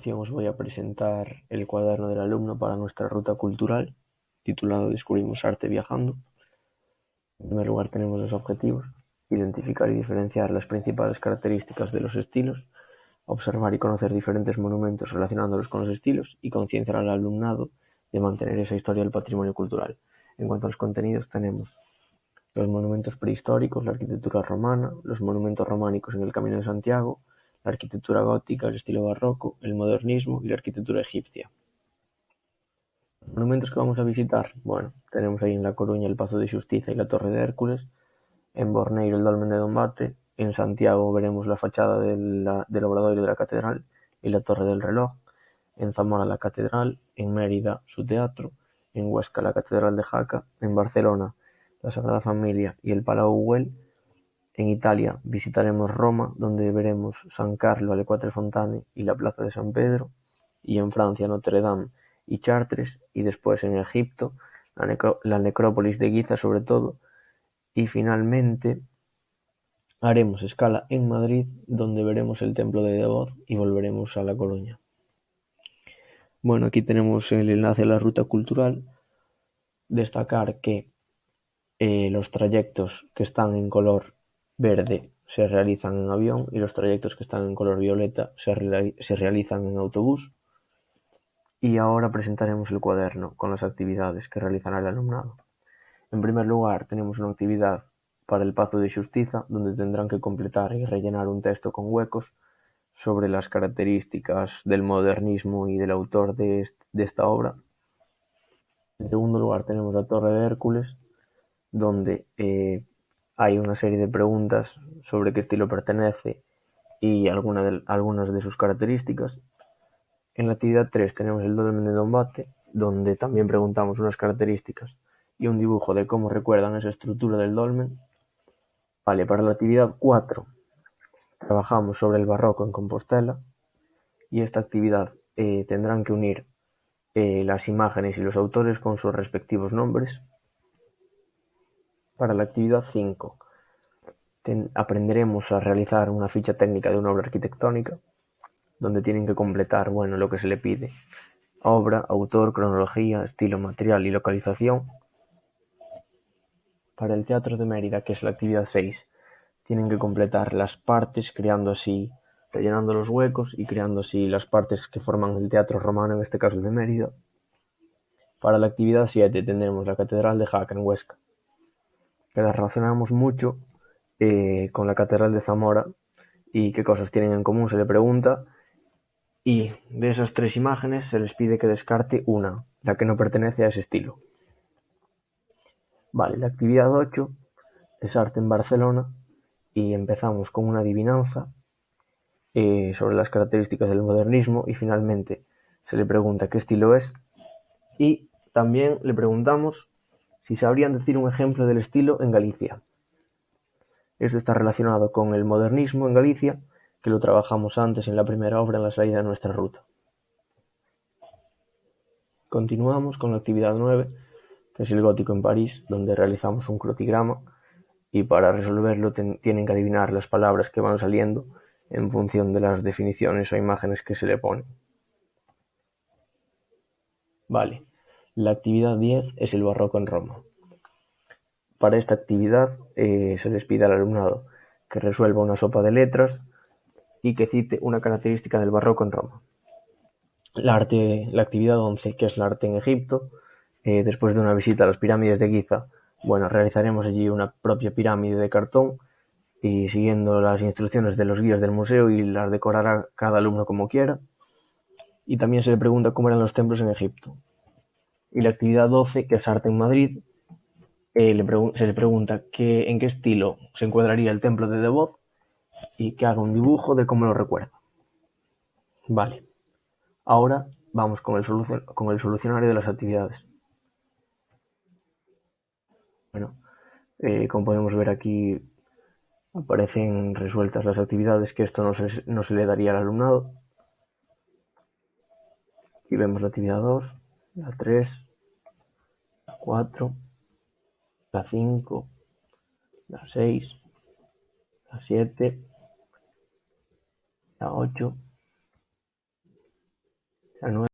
continuación os voy a presentar el cuaderno del alumno para nuestra ruta cultural, titulado Descubrimos arte viajando. En primer lugar tenemos los objetivos: identificar y diferenciar las principales características de los estilos, observar y conocer diferentes monumentos relacionándolos con los estilos y concienciar al alumnado de mantener esa historia del patrimonio cultural. En cuanto a los contenidos tenemos los monumentos prehistóricos, la arquitectura romana, los monumentos románicos en el Camino de Santiago, la arquitectura gótica, el estilo barroco, el modernismo y la arquitectura egipcia. Los monumentos que vamos a visitar, bueno, tenemos ahí en La Coruña el Pazo de Xustiza y la Torre de Hércules, en Borneiro el Dolmen de Dombate, en Santiago veremos la fachada del Obradoiro de la Catedral y la Torre del Reloj, en Zamora la Catedral, en Mérida su teatro, en Huesca la Catedral de Jaca, en Barcelona la Sagrada Familia y el Palau Güell. En Italia visitaremos Roma, donde veremos San Carlo alle Quattro Fontane y la Plaza de San Pedro, y en Francia Notre Dame y Chartres, y después en Egipto la necrópolis de Giza sobre todo, y finalmente haremos escala en Madrid, donde veremos el templo de Debod y volveremos a La Coruña. Bueno, aquí tenemos el enlace a la ruta cultural. Destacar que los trayectos que están en color verde se realizan en avión y los trayectos que están en color violeta se realizan en autobús. Y ahora presentaremos el cuaderno con las actividades que realizará el alumnado. En primer lugar, tenemos una actividad para el Pazo de Xustiza, donde tendrán que completar y rellenar un texto con huecos sobre las características del modernismo y del autor de esta obra. En segundo lugar, tenemos la Torre de Hércules, donde hay una serie de preguntas sobre qué estilo pertenece y algunas de sus características. En la actividad 3 tenemos el Dolmen de Dombate, donde también preguntamos unas características y un dibujo de cómo recuerdan esa estructura del dolmen. Vale, para la actividad 4 trabajamos sobre el barroco en Compostela, y esta actividad tendrán que unir las imágenes y los autores con sus respectivos nombres. Para la actividad 5 aprenderemos a realizar una ficha técnica de una obra arquitectónica, donde tienen que completar, bueno, lo que se le pide: obra, autor, cronología, estilo, material y localización. Para el Teatro de Mérida, que es la actividad 6, tienen que completar las partes, rellenando los huecos y creando así las partes que forman el teatro romano, en este caso el de Mérida. Para la actividad 7 tendremos la Catedral de Jaca en Huesca, que la relacionamos mucho con la Catedral de Zamora y qué cosas tienen en común se le pregunta, y de esas 3 imágenes se les pide que descarte una, la que no pertenece a ese estilo. Vale, la actividad 8 es arte en Barcelona y empezamos con una adivinanza sobre las características del modernismo, y finalmente se le pregunta qué estilo es, y también le preguntamos si sabrían decir un ejemplo del estilo en Galicia. Esto está relacionado con el modernismo en Galicia, que lo trabajamos antes en la primera obra en la salida de nuestra ruta. Continuamos con la actividad 9, que es el gótico en París, donde realizamos un crucigrama y para resolverlo tienen que adivinar las palabras que van saliendo en función de las definiciones o imágenes que se le ponen. Vale, la actividad 10 es el barroco en Roma. Para esta actividad se les pide al alumnado que resuelva una sopa de letras y que cite una característica del barroco en Roma. La actividad 11, que es el arte en Egipto, después de una visita a las pirámides de Giza, bueno, realizaremos allí una propia pirámide de cartón y siguiendo las instrucciones de los guías del museo, y las decorará cada alumno como quiera. Y también se le pregunta cómo eran los templos en Egipto. Y la actividad 12, que es arte en Madrid, se le pregunta en qué estilo se encuadraría el templo de Debod y que haga un dibujo de cómo lo recuerda. Vale, ahora vamos con el solucionario de las actividades. Bueno, como podemos ver aquí, aparecen resueltas las actividades, que esto no se le daría al alumnado. Aquí vemos la actividad 2, la 3, la 4, la 5, la 6, la 7, la 8, La nueva